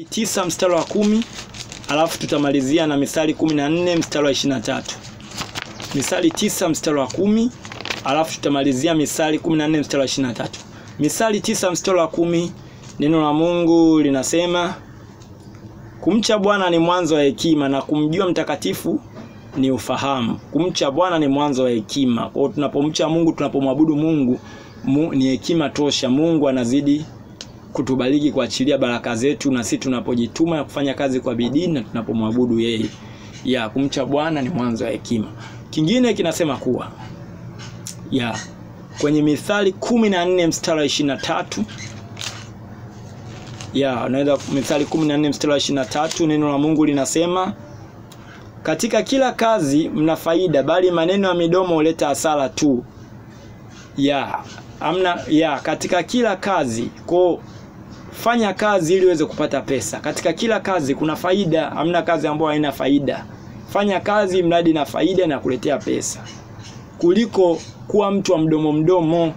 9 mstari wa 10, alafu tutamalizia na Mithali 14 mstari wa 23. Mithali 9 mstari wa 10, alafu tutamalizia Mithali 14 mstari wa 23. Mithali 9 mstari wa 10, neno la Mungu linasema, kumcha Bwana ni mwanzo wa hekima na kumjua mtakatifu ni ufahamu. Kumcha Bwana ni mwanzo wa hekima. Kwa hiyo tunapomcha Mungu, tunapomwabudu Mungu, ni hekima tosha. Mungu anazidi kutubariki, kuachilia baraka zetu, na sisi tunapojituma na kufanya kazi kwa bidii na tunapomwabudu yeye. Kumcha Bwana ni mwanzo wa hekima. Kingine kinasema kuwa kwenye Mithali 14 mstari wa 23, unaweza Mithali 14 mstari wa 23, neno la Mungu linasema, katika kila kazi mna faida, bali maneno ya midomo huleta hasara tu. Katika kila kazi, fanya kazi ili uweze kupata pesa. Katika kila kazi kuna faida, hamna kazi ambayo haina faida. Fanya kazi mradi na faida na kuletea pesa, kuliko kuwa mtu wa mdomo.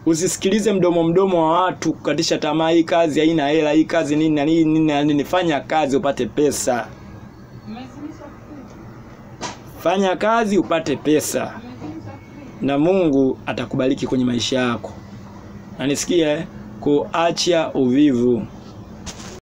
Usisikilize mdomo wa watu kukatisha tamaa, hii kazi haina hela, hii kazi nini na nini. Fanya kazi upate pesa. Fanya kazi upate pesa, na Mungu atakubariki kwenye maisha yako. Na nisikia kuacha uvivu.